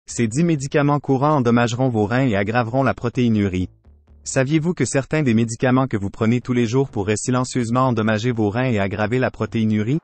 Ces 10 médicaments courants endommageront vos reins et aggraveront la protéinurie. Saviez-vous que certains des médicaments que vous prenez tous les jours pourraient silencieusement endommager vos reins et aggraver la protéinurie?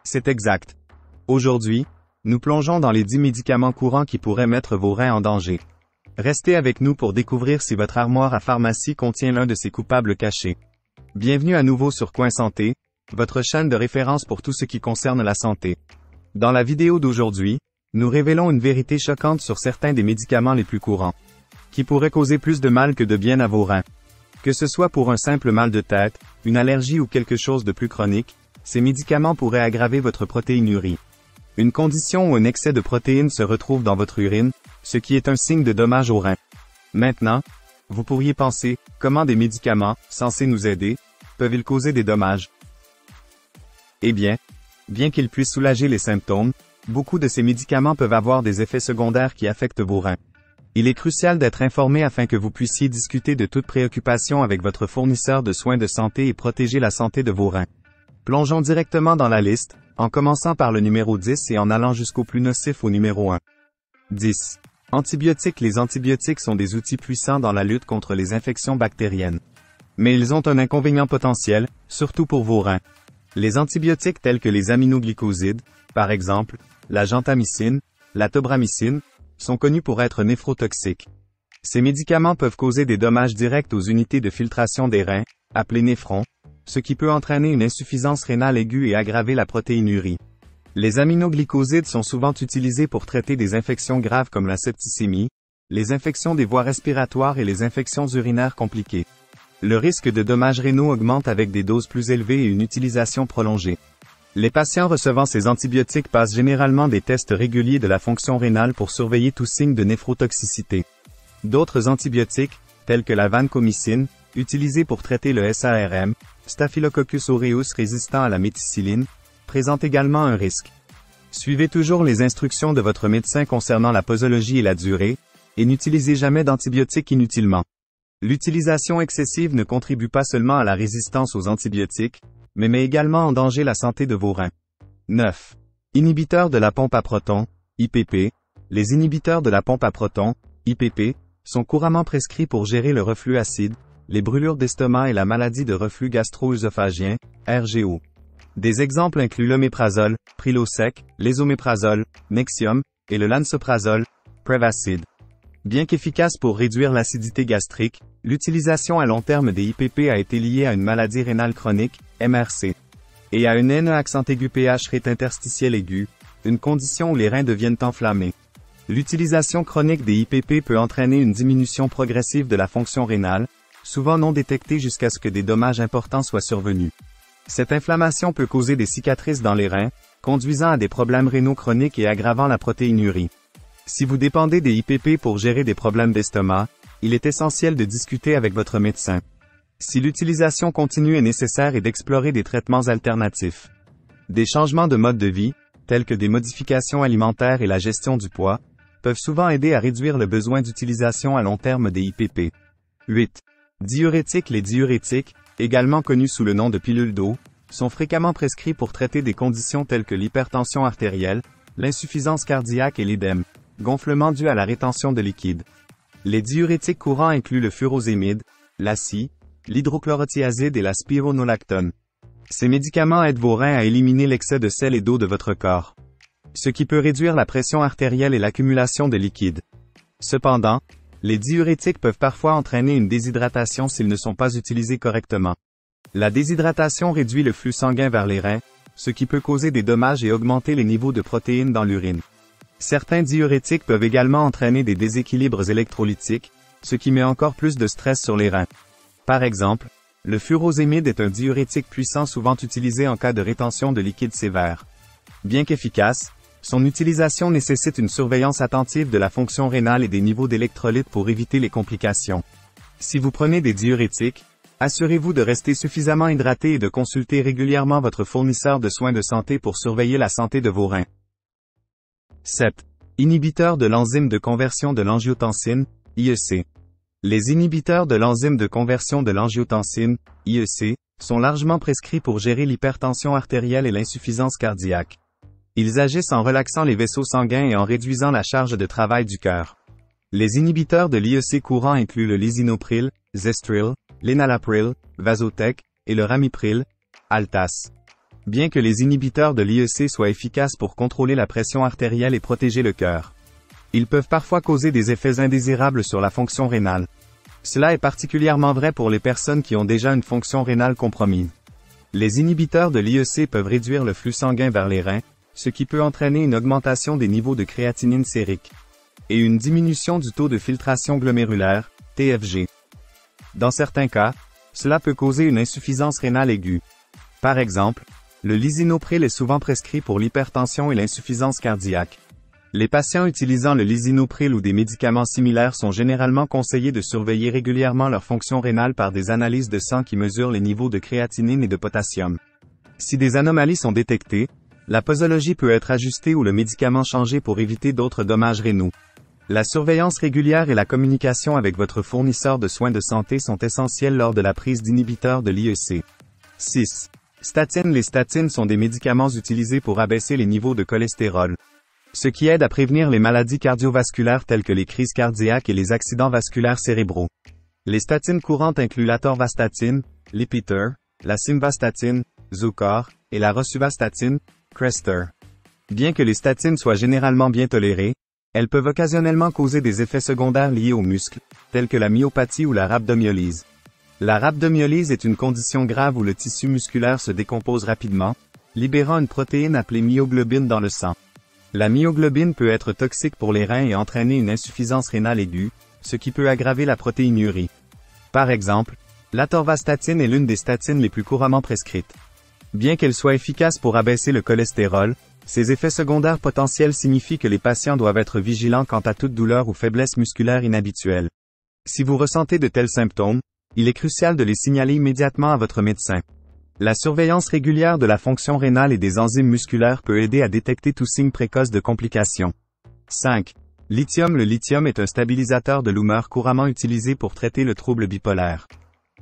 C'est exact. Aujourd'hui, nous plongeons dans les 10 médicaments courants qui pourraient mettre vos reins en danger. Restez avec nous pour découvrir si votre armoire à pharmacie contient l'un de ces coupables cachés. Bienvenue à nouveau sur Coin Santé, votre chaîne de référence pour tout ce qui concerne la santé. Dans la vidéo d'aujourd'hui, nous révélons une vérité choquante sur certains des médicaments les plus courants, qui pourraient causer plus de mal que de bien à vos reins. Que ce soit pour un simple mal de tête, une allergie ou quelque chose de plus chronique, ces médicaments pourraient aggraver votre protéinurie. Une condition où un excès de protéines se retrouve dans votre urine, ce qui est un signe de dommage aux reins. Maintenant, vous pourriez penser, comment des médicaments, censés nous aider, peuvent-ils causer des dommages? Eh bien qu'ils puissent soulager les symptômes, beaucoup de ces médicaments peuvent avoir des effets secondaires qui affectent vos reins. Il est crucial d'être informé afin que vous puissiez discuter de toute préoccupation avec votre fournisseur de soins de santé et protéger la santé de vos reins. Plongeons directement dans la liste, en commençant par le numéro 10 et en allant jusqu'au plus nocif au numéro 1. 10. Antibiotiques. Les antibiotiques sont des outils puissants dans la lutte contre les infections bactériennes. Mais ils ont un inconvénient potentiel, surtout pour vos reins. Les antibiotiques tels que les aminoglycosides, par exemple, la gentamicine, la tobramycine, sont connus pour être néphrotoxiques. Ces médicaments peuvent causer des dommages directs aux unités de filtration des reins, appelées néphrons, ce qui peut entraîner une insuffisance rénale aiguë et aggraver la protéinurie. Les aminoglycosides sont souvent utilisés pour traiter des infections graves comme la septicémie, les infections des voies respiratoires et les infections urinaires compliquées. Le risque de dommages rénaux augmente avec des doses plus élevées et une utilisation prolongée. Les patients recevant ces antibiotiques passent généralement des tests réguliers de la fonction rénale pour surveiller tout signe de néphrotoxicité. D'autres antibiotiques, tels que la vancomycine, utilisés pour traiter le SARM, Staphylococcus aureus résistant à la méticilline, présentent également un risque. Suivez toujours les instructions de votre médecin concernant la posologie et la durée, et n'utilisez jamais d'antibiotiques inutilement. L'utilisation excessive ne contribue pas seulement à la résistance aux antibiotiques, mais met également en danger la santé de vos reins. 9. Inhibiteurs de la pompe à protons, IPP. Les inhibiteurs de la pompe à protons, IPP, sont couramment prescrits pour gérer le reflux acide, les brûlures d'estomac et la maladie de reflux gastro-œsophagien, RGO. Des exemples incluent l'oméprazole, Prilosec, l'esoméprazole, Nexium, et le lansoprazole, Prevacid. Bien qu'efficace pour réduire l'acidité gastrique, l'utilisation à long terme des IPP a été liée à une maladie rénale chronique, MRC, et à une NE accent aigu pH rate interstitiel aigu, une condition où les reins deviennent enflammés. L'utilisation chronique des IPP peut entraîner une diminution progressive de la fonction rénale, souvent non détectée jusqu'à ce que des dommages importants soient survenus. Cette inflammation peut causer des cicatrices dans les reins, conduisant à des problèmes rénaux chroniques et aggravant la protéinurie. Si vous dépendez des IPP pour gérer des problèmes d'estomac, il est essentiel de discuter avec votre médecin. Si l'utilisation continue est nécessaire et d'explorer des traitements alternatifs. Des changements de mode de vie, tels que des modifications alimentaires et la gestion du poids, peuvent souvent aider à réduire le besoin d'utilisation à long terme des IPP. 8. Diurétiques. Les diurétiques, également connus sous le nom de pilules d'eau, sont fréquemment prescrits pour traiter des conditions telles que l'hypertension artérielle, l'insuffisance cardiaque et l'édème, gonflement dû à la rétention de liquide. Les diurétiques courants incluent le furosémide, l'ACI, l'hydrochlorothiazide et la spironolactone. Ces médicaments aident vos reins à éliminer l'excès de sel et d'eau de votre corps, ce qui peut réduire la pression artérielle et l'accumulation de liquide. Cependant, les diurétiques peuvent parfois entraîner une déshydratation s'ils ne sont pas utilisés correctement. La déshydratation réduit le flux sanguin vers les reins, ce qui peut causer des dommages et augmenter les niveaux de protéines dans l'urine. Certains diurétiques peuvent également entraîner des déséquilibres électrolytiques, ce qui met encore plus de stress sur les reins. Par exemple, le furosémide est un diurétique puissant souvent utilisé en cas de rétention de liquide sévère. Bien qu'efficace, son utilisation nécessite une surveillance attentive de la fonction rénale et des niveaux d'électrolytes pour éviter les complications. Si vous prenez des diurétiques, assurez-vous de rester suffisamment hydraté et de consulter régulièrement votre fournisseur de soins de santé pour surveiller la santé de vos reins. 7. Inhibiteurs de l'enzyme de conversion de l'angiotensine, IEC. Les inhibiteurs de l'enzyme de conversion de l'angiotensine, IEC, sont largement prescrits pour gérer l'hypertension artérielle et l'insuffisance cardiaque. Ils agissent en relaxant les vaisseaux sanguins et en réduisant la charge de travail du cœur. Les inhibiteurs de l'IEC courant incluent le lisinopril, Zestril, l'enalapril, Vasotec, et le ramipril, Altas. Bien que les inhibiteurs de l'IEC soient efficaces pour contrôler la pression artérielle et protéger le cœur, ils peuvent parfois causer des effets indésirables sur la fonction rénale. Cela est particulièrement vrai pour les personnes qui ont déjà une fonction rénale compromise. Les inhibiteurs de l'IEC peuvent réduire le flux sanguin vers les reins, ce qui peut entraîner une augmentation des niveaux de créatinine sérique et une diminution du taux de filtration glomérulaire, TFG. Dans certains cas, cela peut causer une insuffisance rénale aiguë. Par exemple, le lisinopril est souvent prescrit pour l'hypertension et l'insuffisance cardiaque. Les patients utilisant le lisinopril ou des médicaments similaires sont généralement conseillés de surveiller régulièrement leur fonction rénale par des analyses de sang qui mesurent les niveaux de créatinine et de potassium. Si des anomalies sont détectées, la posologie peut être ajustée ou le médicament changé pour éviter d'autres dommages rénaux. La surveillance régulière et la communication avec votre fournisseur de soins de santé sont essentielles lors de la prise d'inhibiteurs de l'IEC. 6. Statines. Les statines sont des médicaments utilisés pour abaisser les niveaux de cholestérol, ce qui aide à prévenir les maladies cardiovasculaires telles que les crises cardiaques et les accidents vasculaires cérébraux. Les statines courantes incluent l'atorvastatine, Lipitor, la simvastatine, Zocor, et la rosuvastatine, Crestor. Bien que les statines soient généralement bien tolérées, elles peuvent occasionnellement causer des effets secondaires liés aux muscles, tels que la myopathie ou la rhabdomyolyse. La rhabdomyolyse est une condition grave où le tissu musculaire se décompose rapidement, libérant une protéine appelée myoglobine dans le sang. La myoglobine peut être toxique pour les reins et entraîner une insuffisance rénale aiguë, ce qui peut aggraver la protéinurie. Par exemple, l'atorvastatine est l'une des statines les plus couramment prescrites. Bien qu'elle soit efficace pour abaisser le cholestérol, ses effets secondaires potentiels signifient que les patients doivent être vigilants quant à toute douleur ou faiblesse musculaire inhabituelle. Si vous ressentez de tels symptômes, il est crucial de les signaler immédiatement à votre médecin. La surveillance régulière de la fonction rénale et des enzymes musculaires peut aider à détecter tout signe précoce de complications. 5. Lithium. Le lithium est un stabilisateur de l'humeur couramment utilisé pour traiter le trouble bipolaire.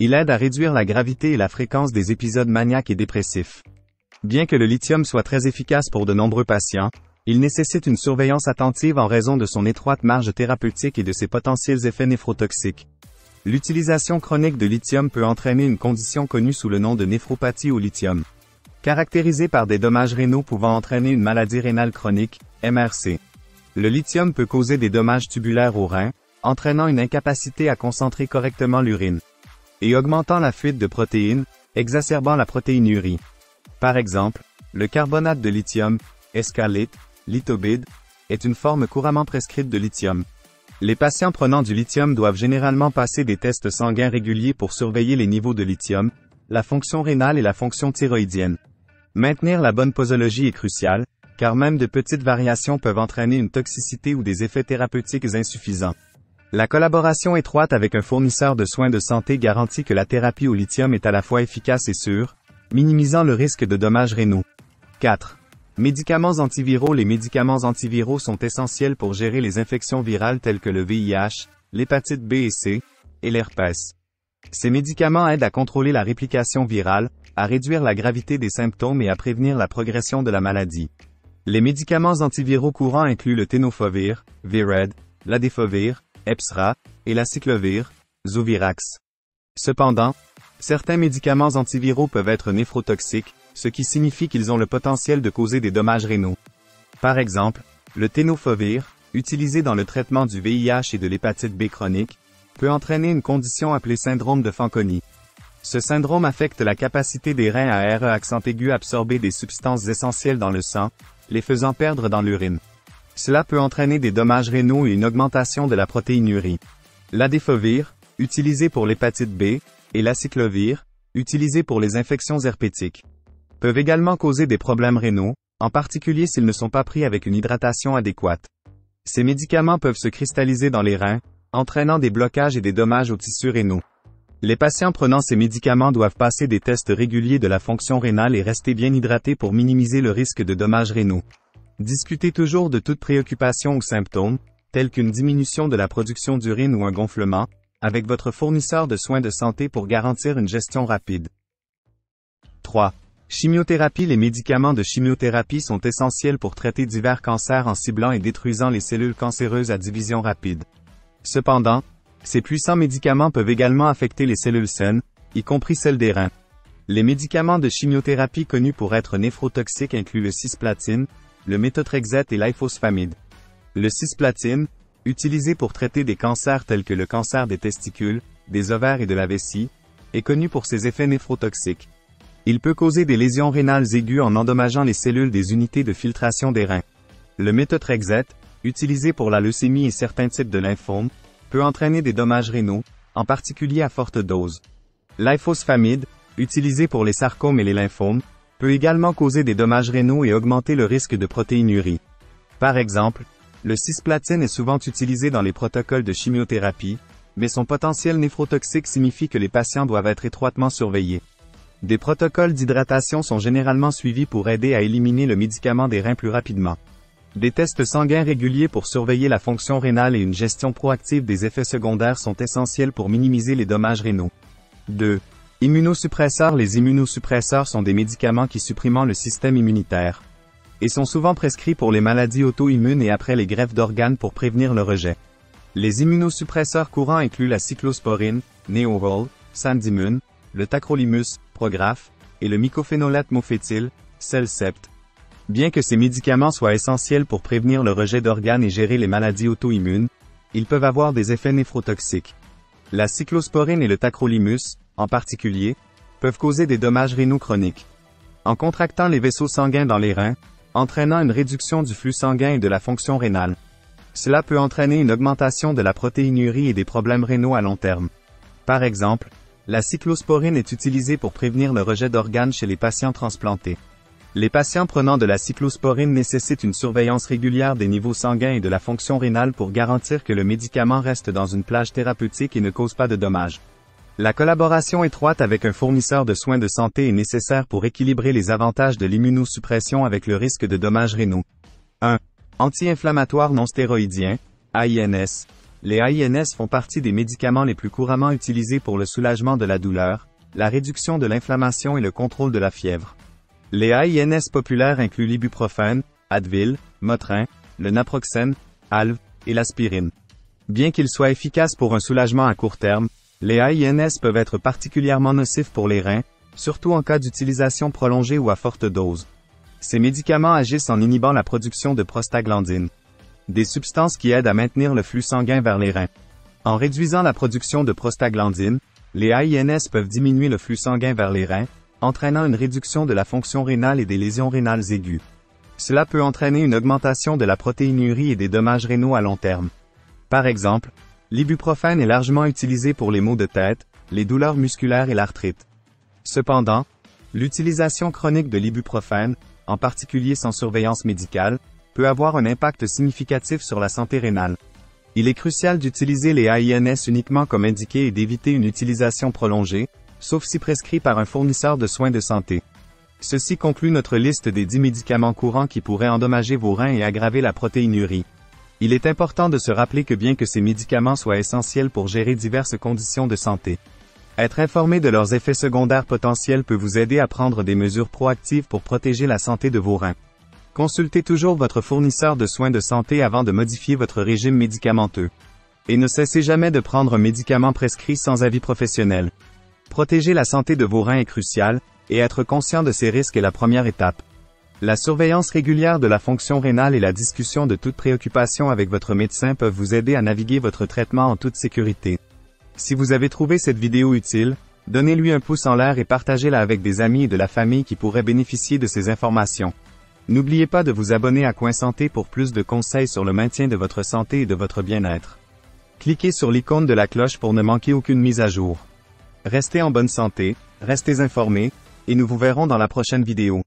Il aide à réduire la gravité et la fréquence des épisodes maniaques et dépressifs. Bien que le lithium soit très efficace pour de nombreux patients, il nécessite une surveillance attentive en raison de son étroite marge thérapeutique et de ses potentiels effets néphrotoxiques. L'utilisation chronique de lithium peut entraîner une condition connue sous le nom de néphropathie au lithium, caractérisée par des dommages rénaux pouvant entraîner une maladie rénale chronique, MRC. Le lithium peut causer des dommages tubulaires aux reins, entraînant une incapacité à concentrer correctement l'urine, et augmentant la fuite de protéines, exacerbant la protéinurie. Par exemple, le carbonate de lithium, escalate, litobide, est une forme couramment prescrite de lithium. Les patients prenant du lithium doivent généralement passer des tests sanguins réguliers pour surveiller les niveaux de lithium, la fonction rénale et la fonction thyroïdienne. Maintenir la bonne posologie est crucial, car même de petites variations peuvent entraîner une toxicité ou des effets thérapeutiques insuffisants. La collaboration étroite avec un fournisseur de soins de santé garantit que la thérapie au lithium est à la fois efficace et sûre, minimisant le risque de dommages rénaux. 4. Médicaments antiviraux. Les médicaments antiviraux sont essentiels pour gérer les infections virales telles que le VIH, l'hépatite B et C, et l'herpès. Ces médicaments aident à contrôler la réplication virale, à réduire la gravité des symptômes et à prévenir la progression de la maladie. Les médicaments antiviraux courants incluent le tenofovir, Vired, l'adefovir, Epsra, et l'aciclovir, Zovirax. Cependant, certains médicaments antiviraux peuvent être néphrotoxiques, ce qui signifie qu'ils ont le potentiel de causer des dommages rénaux. Par exemple, le tenofovir, utilisé dans le traitement du VIH et de l'hépatite B chronique, peut entraîner une condition appelée syndrome de Fanconi. Ce syndrome affecte la capacité des reins à RE accent aigu absorber des substances essentielles dans le sang, les faisant perdre dans l'urine. Cela peut entraîner des dommages rénaux et une augmentation de la protéinurie. L'adefovir, utilisé pour l'hépatite B, et l'aciclovir, utilisé pour les infections herpétiques, peuvent également causer des problèmes rénaux, en particulier s'ils ne sont pas pris avec une hydratation adéquate. Ces médicaments peuvent se cristalliser dans les reins, entraînant des blocages et des dommages aux tissus rénaux. Les patients prenant ces médicaments doivent passer des tests réguliers de la fonction rénale et rester bien hydratés pour minimiser le risque de dommages rénaux. Discutez toujours de toute préoccupation ou symptômes, tels qu'une diminution de la production d'urine ou un gonflement, avec votre fournisseur de soins de santé pour garantir une gestion rapide. 3. Chimiothérapie. Les médicaments de chimiothérapie sont essentiels pour traiter divers cancers en ciblant et détruisant les cellules cancéreuses à division rapide. Cependant, ces puissants médicaments peuvent également affecter les cellules saines, y compris celles des reins. Les médicaments de chimiothérapie connus pour être néphrotoxiques incluent le cisplatine, le méthotrexate et l'ifosfamide. Le cisplatine, utilisé pour traiter des cancers tels que le cancer des testicules, des ovaires et de la vessie, est connu pour ses effets néphrotoxiques. Il peut causer des lésions rénales aiguës en endommageant les cellules des unités de filtration des reins. Le méthotrexate, utilisé pour la leucémie et certains types de lymphomes, peut entraîner des dommages rénaux, en particulier à forte dose. L'ifosfamide, utilisé pour les sarcomes et les lymphomes, peut également causer des dommages rénaux et augmenter le risque de protéinurie. Par exemple, le cisplatine est souvent utilisé dans les protocoles de chimiothérapie, mais son potentiel néphrotoxique signifie que les patients doivent être étroitement surveillés. Des protocoles d'hydratation sont généralement suivis pour aider à éliminer le médicament des reins plus rapidement. Des tests sanguins réguliers pour surveiller la fonction rénale et une gestion proactive des effets secondaires sont essentiels pour minimiser les dommages rénaux. 2. Immunosuppresseurs. Les immunosuppresseurs sont des médicaments qui suppriment le système immunitaire et sont souvent prescrits pour les maladies auto-immunes et après les greffes d'organes pour prévenir le rejet. Les immunosuppresseurs courants incluent la cyclosporine, Neoral, Sandimmune, le tacrolimus, Prograf, et le mycophénolate mofétyl, Cellcept. Bien que ces médicaments soient essentiels pour prévenir le rejet d'organes et gérer les maladies auto-immunes, ils peuvent avoir des effets néphrotoxiques. La cyclosporine et le tacrolimus, en particulier, peuvent causer des dommages rénaux chroniques. En contractant les vaisseaux sanguins dans les reins, entraînant une réduction du flux sanguin et de la fonction rénale. Cela peut entraîner une augmentation de la protéinurie et des problèmes rénaux à long terme. Par exemple, la cyclosporine est utilisée pour prévenir le rejet d'organes chez les patients transplantés. Les patients prenant de la cyclosporine nécessitent une surveillance régulière des niveaux sanguins et de la fonction rénale pour garantir que le médicament reste dans une plage thérapeutique et ne cause pas de dommages. La collaboration étroite avec un fournisseur de soins de santé est nécessaire pour équilibrer les avantages de l'immunosuppression avec le risque de dommages rénaux. 1. Anti-inflammatoires non stéroïdiens, AINS. Les AINS font partie des médicaments les plus couramment utilisés pour le soulagement de la douleur, la réduction de l'inflammation et le contrôle de la fièvre. Les AINS populaires incluent l'ibuprofène, Advil, Motrin, le naproxène, Alve, et l'aspirine. Bien qu'ils soient efficaces pour un soulagement à court terme, les AINS peuvent être particulièrement nocifs pour les reins, surtout en cas d'utilisation prolongée ou à forte dose. Ces médicaments agissent en inhibant la production de prostaglandines, des substances qui aident à maintenir le flux sanguin vers les reins. En réduisant la production de prostaglandines, les AINS peuvent diminuer le flux sanguin vers les reins, entraînant une réduction de la fonction rénale et des lésions rénales aiguës. Cela peut entraîner une augmentation de la protéinurie et des dommages rénaux à long terme. Par exemple, l'ibuprofène est largement utilisé pour les maux de tête, les douleurs musculaires et l'arthrite. Cependant, l'utilisation chronique de l'ibuprofène, en particulier sans surveillance médicale, peut avoir un impact significatif sur la santé rénale. Il est crucial d'utiliser les AINS uniquement comme indiqué et d'éviter une utilisation prolongée, sauf si prescrit par un fournisseur de soins de santé. Ceci conclut notre liste des 10 médicaments courants qui pourraient endommager vos reins et aggraver la protéinurie. Il est important de se rappeler que bien que ces médicaments soient essentiels pour gérer diverses conditions de santé, être informé de leurs effets secondaires potentiels peut vous aider à prendre des mesures proactives pour protéger la santé de vos reins. Consultez toujours votre fournisseur de soins de santé avant de modifier votre régime médicamenteux. Et ne cessez jamais de prendre un médicament prescrit sans avis professionnel. Protéger la santé de vos reins est crucial, et être conscient de ces risques est la première étape. La surveillance régulière de la fonction rénale et la discussion de toute préoccupation avec votre médecin peuvent vous aider à naviguer votre traitement en toute sécurité. Si vous avez trouvé cette vidéo utile, donnez-lui un pouce en l'air et partagez-la avec des amis et de la famille qui pourraient bénéficier de ces informations. N'oubliez pas de vous abonner à Coin Santé pour plus de conseils sur le maintien de votre santé et de votre bien-être. Cliquez sur l'icône de la cloche pour ne manquer aucune mise à jour. Restez en bonne santé, restez informés, et nous vous verrons dans la prochaine vidéo.